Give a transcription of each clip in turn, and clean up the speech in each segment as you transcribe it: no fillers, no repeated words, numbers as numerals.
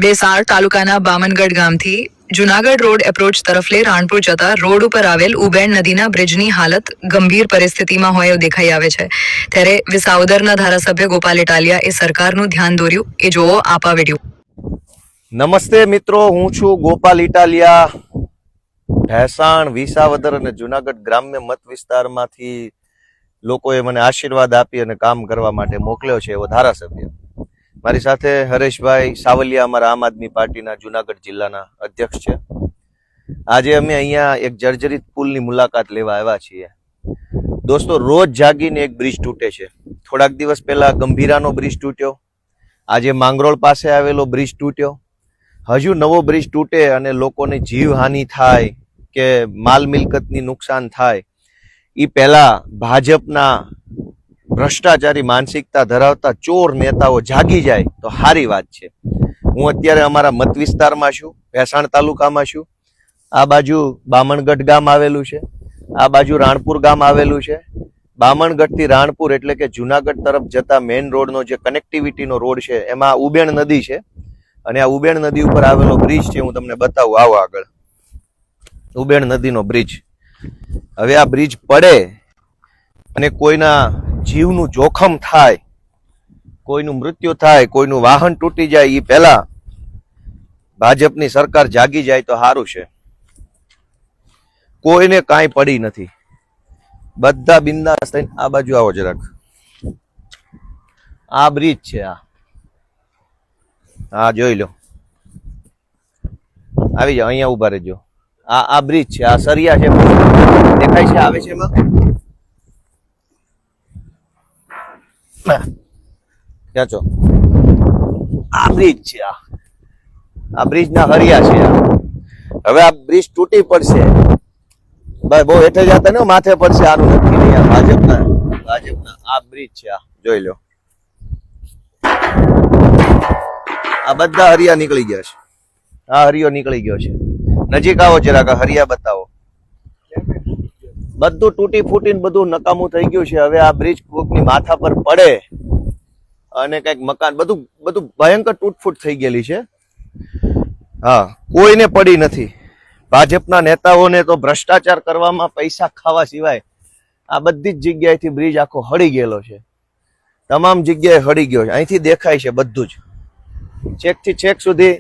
બેસાડ તાલુકાના બામનગઢ ગામથી Junagadh road approach તરફ લઈ રાણપુર જતા રોડ ઉપર આવેલ ઉબેણ નદીના બ્રિજની હાલત ગંભીર પરિસ્થિતિમાં હોય એવું દેખાઈ આવે છે। ત્યારે વિસાવદરના ધારાસભ્ય ગોપાલ ઇટાલિયા એ સરકારનું ધ્યાન દોર્યું। એ જોવો આપા વિડીયો। નમસ્તે મિત્રો, હું છું ગોપાલ ઇટાલિયા। ભેસાણ, વિસાવદર અને જુનાગઢ ગ્રામ્ય મત વિસ્તારમાંથી લોકોએ મને આશીર્વાદ આપી અને કામ કરવા માટે મોકલ્યો છે એવો ધારાસભ્ય। મારી સાથે હરેશભાઈ સાવલિયા અમારા આમ આદમી પાર્ટીના જુનાગઢ જિલ્લાના અધ્યક્ષ છે। આજે અમે અહીંયા એક જર્જરિત પુલની મુલાકાત લેવા આવ્યા છીએ। દોસ્તો, રોજ જાગીને એક બ્રિજ તૂટે છે। થોડાક દિવસ પહેલા ગંભીરાનો બ્રિજ તૂટ્યો, આજે માંગરોળ પાસે આવેલો બ્રિજ તૂટ્યો, હજુ નવો બ્રિજ તૂટે અને લોકોને જીવહાનિ થાય કે માલ મિલકતની નુકસાન થાય એ પહેલા ભાજપના ભ્રષ્ટાચારી માનસિકતા ધરાવતા ચોર નેતાઓ જાગી જાય તો સારી વાત છે। હું અત્યારે અમારા મત વિસ્તારમાં છું, ભેસાણ તાલુકામાં છું। આ બાજુ બામણગઢ ગામ આવેલું છે, આ બાજુ રાણપુર ગામ આવેલું છે। બામણગઢથી રાણપુર એટલે કે જુનાગઢ તરફ જતા મેઇન રોડનો જે કનેક્ટિવિટીનો રોડ છે એમાં ઉબેણ નદી છે અને આ ઉબેણ નદી ઉપર આવેલો બ્રિજ છે। હું તમને બતાવું, આવો આગળ, ઉબેણ નદીનો બ્રિજ। હવે આ બ્રિજ પડે અને કોઈના જીવનું જોખમ થાય, કોઈનું મૃત્યુ થાય, કોઈનું વાહન તૂટી જાય એ પહેલા ભાજપની સરકાર જાગી જાય તો સારું છે। કોઈને કાંઈ પડી નથી, બધા બિંદાસ થઈને આ બાજુ આવો જરાક। આ બ્રિજ છે, આ જોઈ લો, આવી જાઓ, અહીંયા ઉભા રહેજો। આ બ્રિજ છે, આ સરિયા છે, દેખાય છે, આવે છે એમાં ક્યાં છો? આ બ્રિજ છે, આ બ્રિજ ના હરિયા છે। હવે આ બ્રિજ તૂટી પડશે, ભાઈ બહુ હેઠે જતા ને માથે પડશે, આનું નક્કી નહીં। ભાજપના આ બ્રિજ છે, આ જોઈ લો, આ બધા હરિયા નીકળી ગયા છે, આ હરિયો નીકળી ગયો છે। નજીક આવો જરાક, હરિયા બતાવો। બધું તૂટી ફૂટીને બધું નકામું થઈ ગયું છે। હવે આ બ્રિજ કોકની માથા પર પડે અને કઈક મકાન, બધું ભયંકર તૂટફૂટ થઈ ગયેલી છે। હા, કોઈને પડી નથી। ભાજપના નેતાઓને તો ભ્રષ્ટાચાર કરવામાં, પૈસા ખાવા સિવાય આ બધી જ જગ્યાએથી બ્રિજ આખો હળી ગયેલો છે, તમામ જગ્યાએ હળી ગયો છે। અહીંથી દેખાય છે બધું જ, છેક થી છેક સુધી।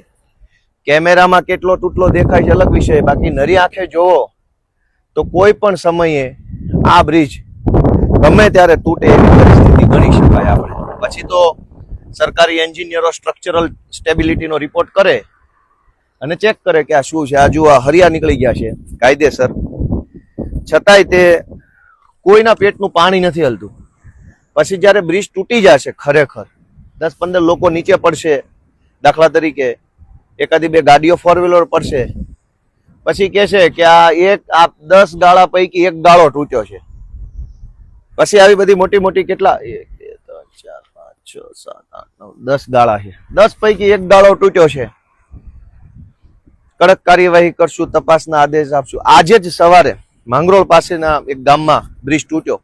કેમેરામાં કેટલો તૂટલો દેખાય છે અલગ વિષય, બાકી નરી આંખે જોવો તો કોઈ પણ સમયે આ બ્રિજ ગમે ત્યારે તૂટે એવી પરિસ્થિતિ ગણી શકાય આપણે। પછી તો સરકારી એન્જિનિયરો સ્ટ્રક્ચરલ સ્ટેબિલિટીનો રિપોર્ટ કરે અને ચેક કરે કે આ શું છે। આ જુઓ, આ હરિયા નીકળી ગયા છે કાયદેસર, છતાંય તે કોઈના પેટનું પાણી નથી હલતું। પછી જ્યારે બ્રિજ તૂટી જશે, ખરેખર 10-15 લોકો નીચે પડશે, દાખલા તરીકે એકાદી બે ગાડીઓ ફોર વ્હીલર પડશે, પછી કે છે કે આ 10 ગાળા પૈકી એક ગાળો તૂટ્યો છે। પછી આવી બધી મોટી મોટી કેટલા 1 2 3 4 5 6 7 8 9 10 ગાળા છે, 10 પૈકી એક ગાળો તૂટ્યો છે। કડક કાર્યવાહી કરશું, તપાસના આદેશ આપશું। આજે જ સવારે માંગરોળ પાસેના એક ગામમાં બ્રિજ તૂટ્યો।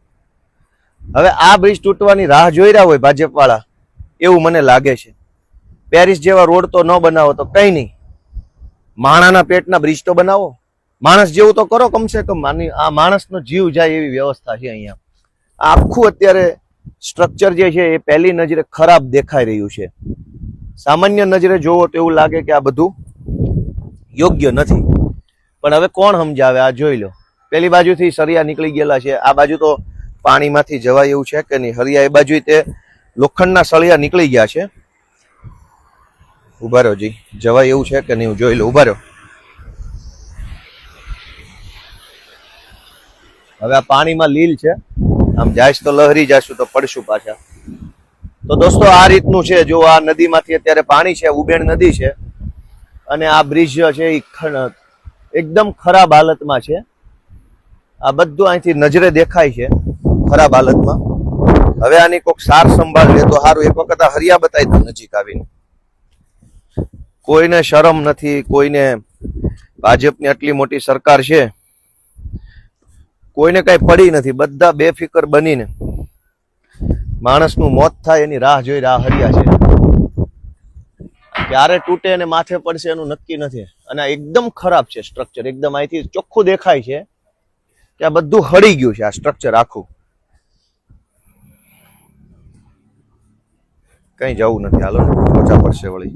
હવે આ બ્રિજ તૂટવાની રાહ જોઈ રહ્યા હોય ભાજપ વાળા એવું મને લાગે છે। પેરિસ જેવા રોડ તો ન બનાવો તો કઈ નહીં, માણાના પેટના બ્રિજ તો બનાવો, માણસ જેવું તો કરો કમસે કમ। આ માણસનો જીવ જાય એવી વ્યવસ્થા છે અહીંયા। આખું અત્યારે સ્ટ્રક્ચર જે છે એ પહેલી નજરે ખરાબ દેખાઈ રહ્યું છે। સામાન્ય નજરે જોવો તો એવું લાગે કે આ બધું યોગ્ય નથી, પણ હવે કોણ સમજાવે? આ જોઈ લો, પેલી બાજુથી સરિયા નીકળી ગયેલા છે, આ બાજુ તો પાણીમાંથી જવાય એવું છે કે નહીં? હરિયા એ બાજુ તે લોખંડના સળિયા નીકળી ગયા છે। ઉભા રહ્યો જી, જવાય એવું છે કે નહીં જોઈ લો, ઉભા રહ્યો। હવે આ પાણીમાં લીલ છે, આમ જાય તો લહેરી જશું તો પડશું પાછા। તો દોસ્તો, આ રીતનું છે। જો આ નદીમાંથી અત્યારે પાણી છે, ઉબેણ નદી છે અને આ બ્રિજ છે એ એકદમ ખરાબ હાલતમાં છે। આ બધું અહીંથી નજરે દેખાય છે ખરાબ હાલતમાં। હવે આની કોઈક સાર સંભાળ લે તો સારું। એક વખત આ હરિયા બતાવી દઉં નજીક આવીને। કોઈને શરમ નથી, કોઈને, ભાજપની આટલી મોટી સરકાર છે, કોઈને કઈ પડી નથી, બધા બેફિકર બનીને માણસનું મોત થાય એની રાહ જોઈ રહ્યા હરિયા છે। ક્યારે તૂટે અને માથે પડશે એનું નક્કી નથી. અને આ એકદમ ખરાબ છે સ્ટ્રક્ચર. એકદમ અહીંથી ચોખ્ખું દેખાય છે કે આ બધું હળી ગયું છે, આ સ્ટ્રક્ચર આખું. કઈ જવું નથી, હાલો ઓછા પડશે વળી.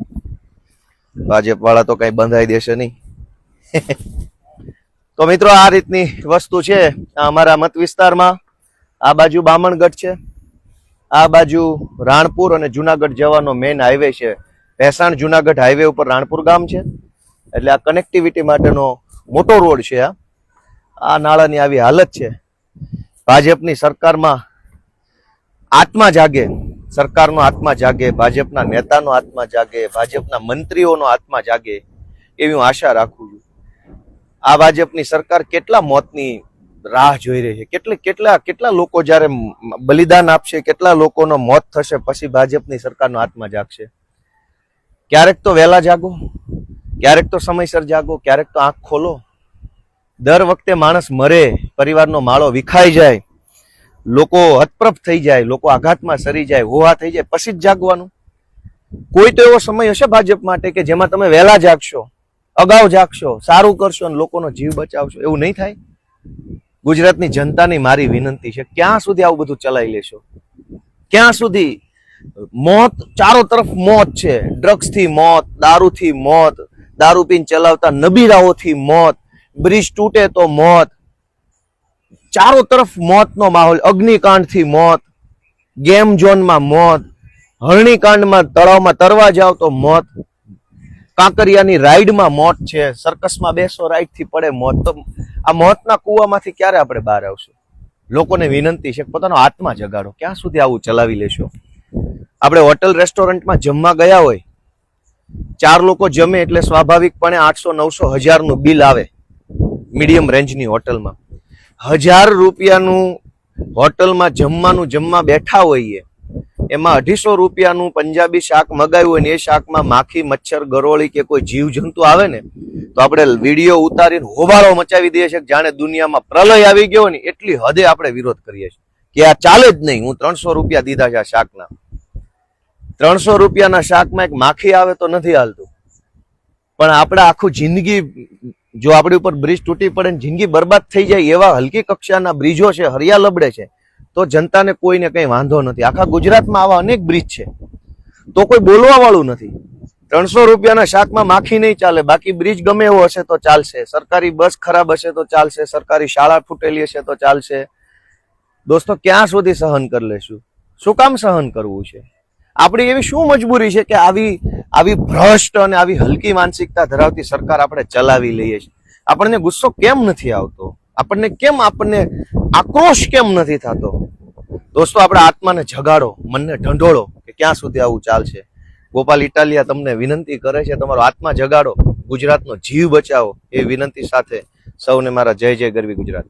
ભાજપ વાળા તો કઈ બંધાઈ દેશે નહીં. તો મિત્રો આ રીતની વસ્તુ છે અમારા મત વિસ્તારમાં. આ બાજુ બામણગઢ છે, આ બાજુ રાણપુર અને જુનાગઢ જવાનો મેઇન હાઈવે છે. ભેસાણ જુનાગઢ હાઈવે ઉપર રાણપુર ગામ છે, એટલે આ કનેક્ટિવિટી માટેનો મોટો રોડ છે. આ નાળાની આવી હાલત છે. ભાજપની સરકારમાં આત્મા જાગે, સરકારનો આત્મા જાગે, ભાજપના નેતાનો આત્મા જાગે, ભાજપના મંત્રીઓનો આત્મા જાગે એવી હું આશા રાખું છું. આ ભાજપની સરકાર કેટલા મોતની રાહ જોઈ રહી છે, કેટલા લોકો જ્યારે બલિદાન આપશે, કેટલા લોકોનો મોત થશે, પછી ભાજપની સરકારનો આત્મા જાગશે. ક્યારેક તો વહેલા જાગો, ક્યારેક તો સમયસર જાગો, ક્યારેક તો આંખ ખોલો. દર વખતે માણસ મરે, પરિવારનો માળો વિખાઈ જાય, લોકો હતપ્રભ થઈ જાય, લોકો આઘાતમાં સરી જાય, હોવા થઈ જાય, પછી જ જાગવાનું. કોઈ તો એવો સમય હશે ભાજપ માટે કે જેમાં તમે વહેલા જાગશો, અગાઉ જાગશો, સારું કરશો અને લોકોનો જીવ બચાવશો. એવું નહીં થાય. ગુજરાતની જનતાની મારી વિનંતી છે, ક્યાં સુધી આવું બધું ચલાવી લેશો? ક્યાં સુધી? મોત ચારો તરફ મોત છે. ડ્રગ્સથી મોત, દારૂથી મોત, દારૂ પીને ચલાવતા નબીરાઓથી મોત, બ્રિજ તૂટે તો મોત, ચારો તરફ મોતનો માહોલ. અગ્નિકાંડથી મોત, ગેમ ઝોનમાં મોત, હરણીકાંડમાં તળાવમાં તરવા જાવ તો મોત, કાંકરિયાની રાઈડમાં મોત છે, સર્કસમાં બેસો રાઈડથી પડે મોત. તો આ મોતના કૂવામાંથી ક્યારે આપણે બહાર આવશું? લોકોને વિનંતી છે પોતાનો આત્મા જગાડો. ક્યાં સુધી આવું ચલાવી લેશો? આપણે હોટલ રેસ્ટોરન્ટમાં જમવા ગયા હોય, 4 લોકો જમે એટલે સ્વાભાવિકપણે 800-900 હજારનું બિલ આવે. મીડિયમ રેન્જની હોટલમાં 1000 રૂપિયાનું હોટલમાં જમવા બેઠા હોઈએ, એમાં 250 રૂપિયાનું પંજાબી શાક મગાવ્યું હોય ને એ શાકમાં માખી, મચ્છર, ગરોળી કે કોઈ જીવ જંતુ આવે ને તો આપણે વિડીયો ઉતારીને હોબાળો મચાવી દઈએ છીએ, જાણે દુનિયામાં પ્રલય આવી ગયો ને એટલી હદે આપણે વિરોધ કરીએ છીએ કે આ ચાલે જ નહીં. હું 300 રૂપિયા દીધા છે આ શાકના. 300 રૂપિયાના શાકમાં એક માખી આવે તો નથી હાલતું, પણ આપણે આખું જિંદગી, જો આપણી ઉપર બ્રિજ તૂટી પડે ને જિંદગી બરબાદ થઈ જાય એવા હલકી કક્ષાના બ્રિજો છે, હરિયા લબડે છે, તો જનતાને કોઈને કઈ વાંધો નથી. આખા ગુજરાતમાં આવા અનેક બ્રિજ છે તો કોઈ બોલવા વાળું નથી. 300 રૂપિયાના શાકમાં માખી નહીં ચાલે, બાકી બ્રિજ ગમે એવો હશે તો ચાલશે, સરકારી બસ ખરાબ હશે તો ચાલશે, સરકારી શાળા ફૂટેલી હશે તો ચાલશે. દોસ્તો, ક્યાં સુધી સહન કરી લેશું? શું કામ સહન કરવું છે? આપણી એવી શું મજબૂરી છે કે આવી ભ્રષ્ટ અને આવી હલકી માનસિકતા ધરાવતી સરકાર આપણે ચલાવી લઈએ છીએ? આપણને ગુસ્સો કેમ નથી આવતો? આપણને આક્રોશ કેમ નથી થતો? દોસ્તો, આપણા આત્માને જગાડો, મનને ઢંઢોળો કે ક્યાં સુધી આવું ચાલશે. ગોપાલ ઇટાલિયા તમને વિનંતી કરે છે, તમારો આત્મા જગાડો, ગુજરાતનો જીવ બચાવો. એ વિનંતી સાથે સૌને મારા જય જય ગરવી ગુજરાત.